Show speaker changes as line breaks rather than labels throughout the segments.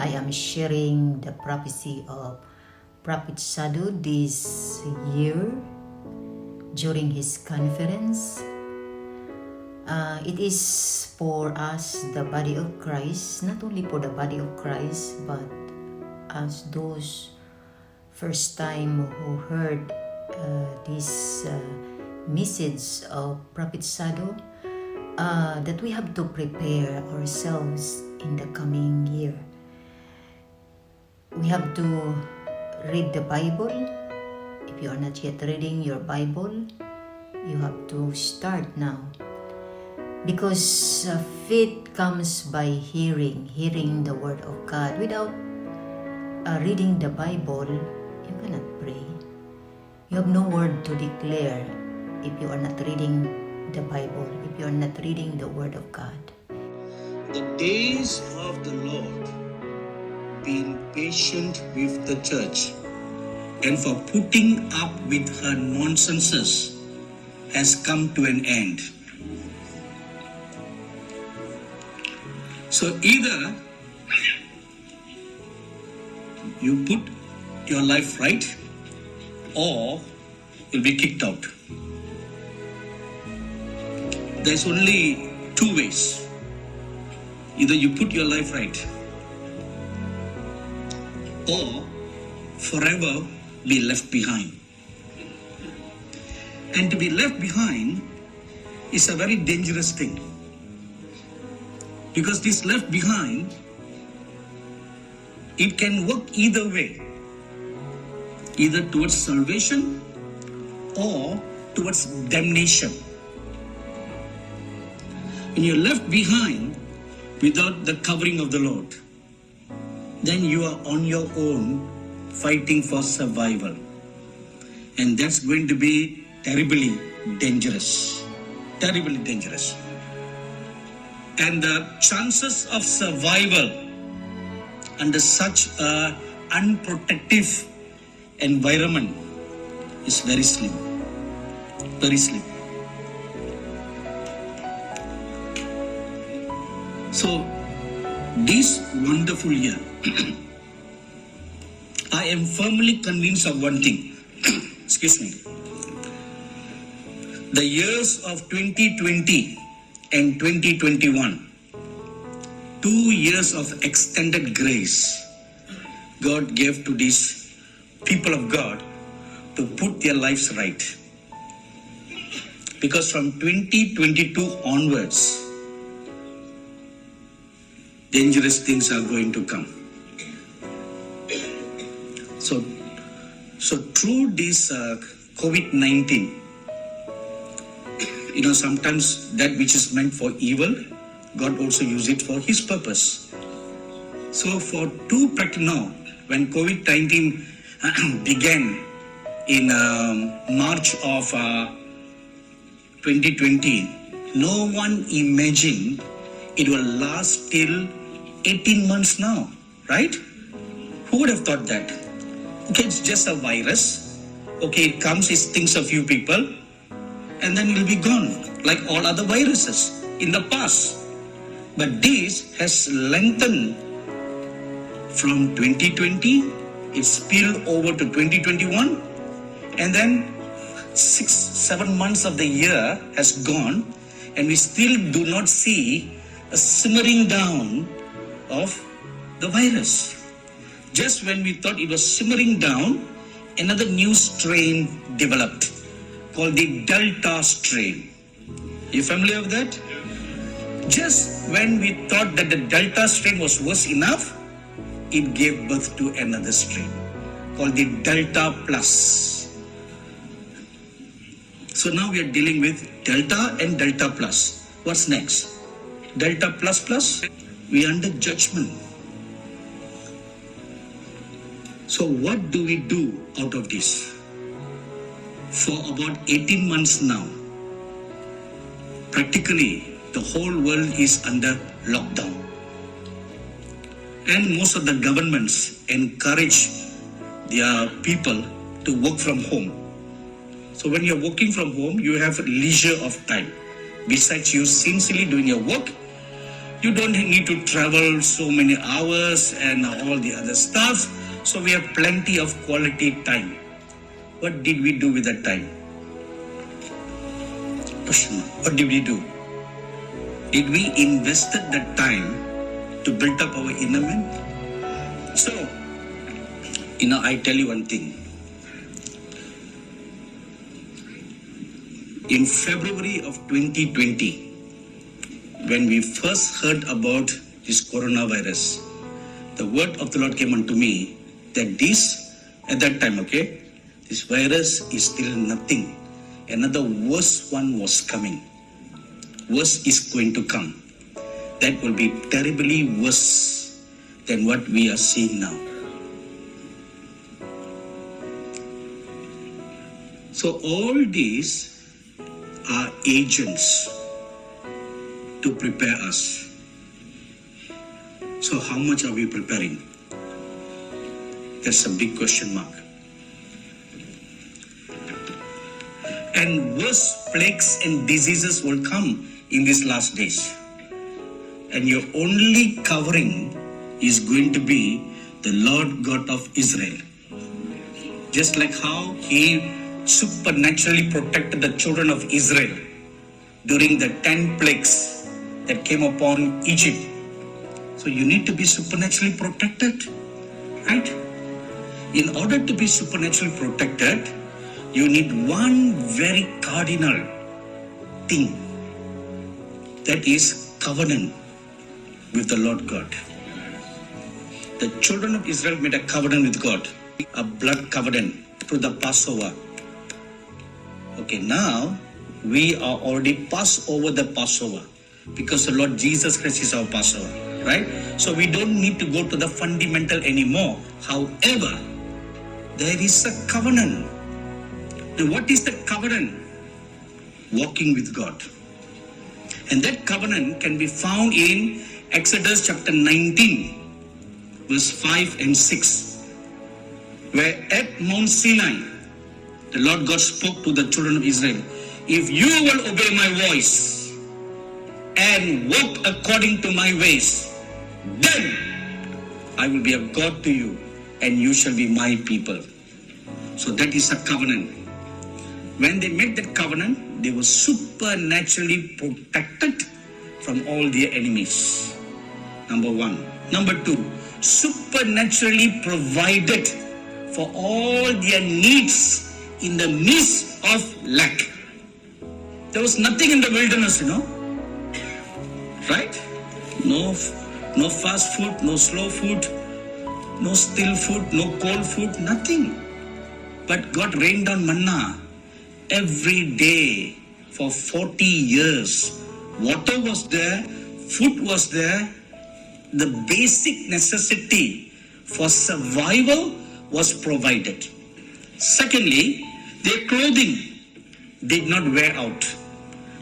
I am sharing the prophecy of Prophet Sadhu this year during his conference. It is for us, the body of Christ, not only for the body of Christ, but as those first time who heard this message of Prophet Sadhu, that we have to prepare ourselves in the coming year. We have to read the Bible. If you are not yet reading your Bible, you have to start now. Because faith comes by hearing the Word of God. Without reading the Bible, you cannot pray. You have no word to declare if you are not reading the Bible, if you are not reading the Word of God.
The days of the Lord, being patient with the church and for putting up with her nonsenses, has come to an end. So either you put your life right or you'll be kicked out. There's only two ways. Either you put your life right or forever be left behind. And to be left behind is a very dangerous thing. Because this left behind, it can work either way. Either towards salvation or towards damnation. When you're left behind without the covering of the Lord, then you are on your own fighting for survival. And that's going to be terribly dangerous. Terribly dangerous. And the chances of survival under such an unprotective environment is very slim. Very slim. So, this wonderful year, I am firmly convinced of one thing. Excuse me. The years of 2020 and 2021, 2 years of extended grace God gave to these people of God to put their lives right. Because from 2022 onwards, dangerous things are going to come. So through this COVID-19, sometimes that which is meant for evil, God also used it for His purpose. So for now, when COVID-19 began in March of 2020, no one imagined it will last till 18 months now, right? Who would have thought that? Okay, it's just a virus. Okay, it comes, it stings a few people, and then it will be gone, like all other viruses in the past. But this has lengthened from 2020, it spilled over to 2021, and then 6-7 months of the year has gone, and we still do not see a simmering down of the virus. Just when we thought it was simmering down, another new strain developed called the Delta strain. Are you familiar with that? Just when we thought that the Delta strain was worse enough, it gave birth to another strain called the Delta Plus. So now we are dealing with Delta and Delta Plus. What's next? Delta Plus, we are under judgment. So what do we do out of this? For about 18 months now, practically the whole world is under lockdown. And most of the governments encourage their people to work from home. So when you're working from home, you have leisure of time. Besides you sincerely doing your work, You don't need to travel so many hours and all the other stuff. So we have plenty of quality time. What did we do with that time? Question mark. What did we do? Did we invested that time to build up our inner man? So, I tell you one thing. In February of 2020, when we first heard about this coronavirus, the word of the Lord came unto me that at that time, this virus is still nothing. Another worse one was coming. Worse is going to come. That will be terribly worse than what we are seeing now. So all these are agents to prepare us. So how much are we preparing? That's a big question mark. And worse plagues and diseases will come in these last days. And your only covering is going to be the Lord God of Israel. Just like how He supernaturally protected the children of Israel during the 10 plagues that came upon Egypt. So you need to be supernaturally protected, right? In order to be supernaturally protected, you need one very cardinal thing. That is covenant with the Lord God. The children of Israel made a covenant with God, a blood covenant through the Passover. Okay, now we are already passed over the Passover because the Lord Jesus Christ is our Passover, right? So we don't need to go to the fundamental anymore. However, there is a covenant. Now, what is the covenant? Walking with God. And that covenant can be found in Exodus chapter 19, verse 5 and 6, where at Mount Sinai, the Lord God spoke to the children of Israel, if you will obey my voice and walk according to my ways, then I will be a God to you and you shall be my people. So that is a covenant. When they made that covenant, they were supernaturally protected from all their enemies. Number one. Number two, supernaturally provided for all their needs in the midst of lack. There was nothing in the wilderness, right? No fast food, no slow food, no still food, no cold food, nothing. But God rained down manna every day for 40 years. Water was there, food was there. The basic necessity for survival was provided. Secondly, their clothing did not wear out.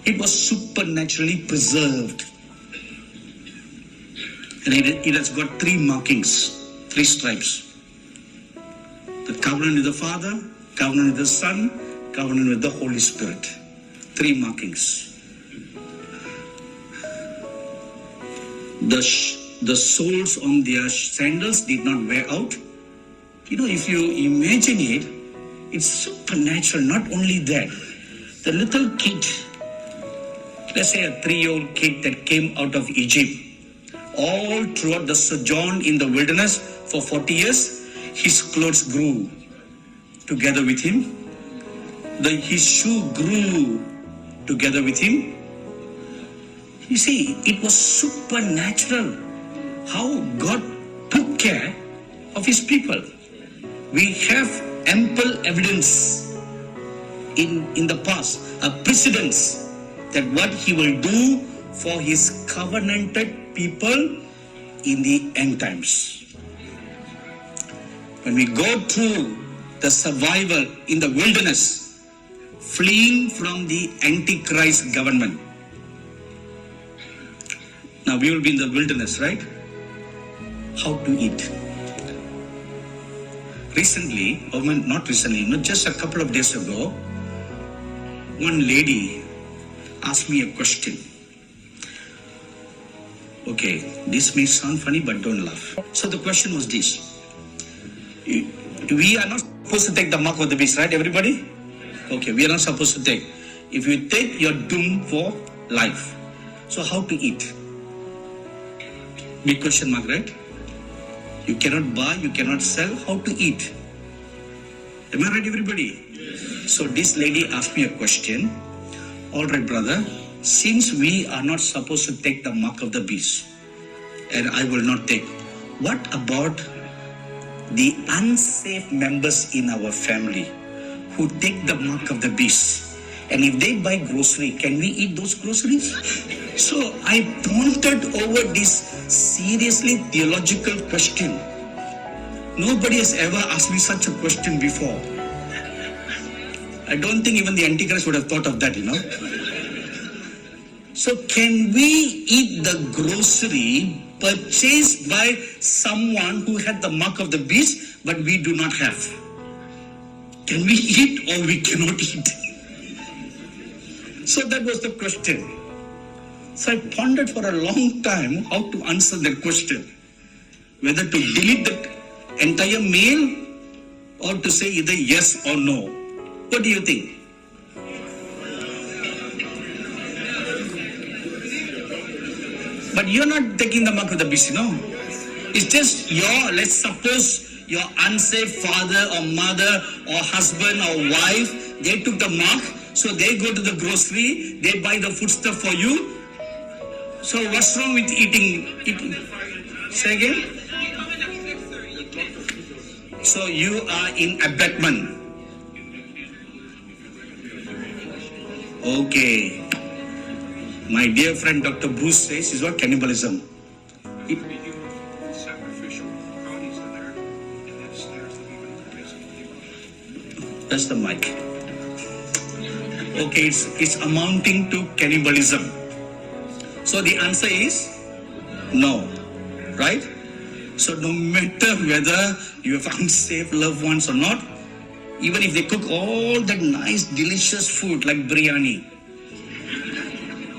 It was supernaturally preserved. And it has got 3 markings, 3 stripes. The covenant with the Father, covenant with the Son, covenant with the Holy Spirit. 3 markings. The soles on their sandals did not wear out. If you imagine it, it's supernatural. Not only that, the little kid, let's say a 3-year-old kid that came out of Egypt, all throughout the sojourn in the wilderness for 40 years, his clothes grew together with him. His shoe grew together with him. You see, it was supernatural how God took care of His people. We have ample evidence in the past, a precedence that what He will do for His covenanted people in the end times. When we go through the survival in the wilderness, fleeing from the Antichrist government. Now we will be in the wilderness, right? How to eat? Recently, or not recently, just a couple of days ago, one lady asked me a question. Okay, this may sound funny, but don't laugh. So the question was this. We are not supposed to take the mark of the beast, right, everybody? Okay, we are not supposed to take. If you take, you're doomed for life. So how to eat? Big question mark, right? You cannot buy, you cannot sell. How to eat? Am I right, everybody? So this lady asked me a question. All right, brother, since we are not supposed to take the mark of the beast, and I will not take, what about the unsafe members in our family who take the mark of the beast? And if they buy grocery, can we eat those groceries? So I pondered over this seriously theological question. Nobody has ever asked me such a question before. I don't think even the Antichrist would have thought of that, So can we eat the grocery purchased by someone who had the mark of the beast, but we do not have? Can we eat or we cannot eat? So that was the question. So I pondered for a long time how to answer that question. Whether to delete the entire mail or to say either yes or no. What do you think? But you're not taking the mark of the beast, It's just let's suppose your unsafe father or mother or husband or wife, they took the mark, so they go to the grocery, they buy the foodstuff for you. So what's wrong with eating? Say again? So you are in abetment. Okay. My dear friend Dr. Bruce says is what cannibalism. That's the mic. Okay, it's amounting to cannibalism. So the answer is no, right? So no matter whether you have unsafe loved ones or not, even if they cook all that nice delicious food like biryani,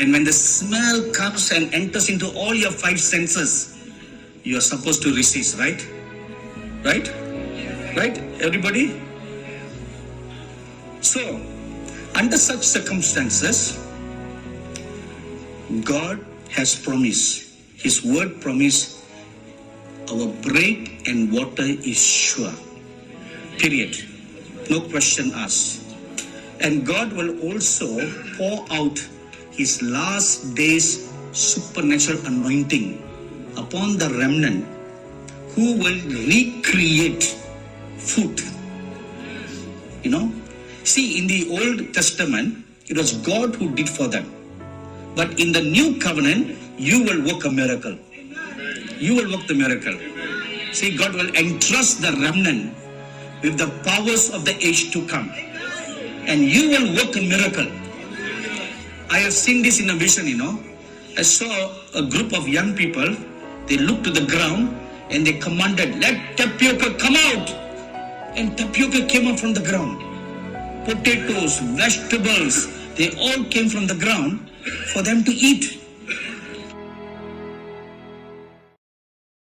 and when the smell comes and enters into all your five senses, you are supposed to resist, right? Right? Right, everybody? So, under such circumstances, God has promised, His word promised, our bread and water is sure. Period. No question asked. And God will also pour out His last days supernatural anointing upon the remnant who will recreate food. See, in the Old Testament, it was God who did for them. But in the New Covenant, you will work a miracle. You will work the miracle. See, God will entrust the remnant with the powers of the age to come. And you will work a miracle. I have seen this in a vision, I saw a group of young people. They looked to the ground and they commanded, let tapioca come out. And tapioca came out from the ground. Potatoes, vegetables, they all came from the ground for them to eat.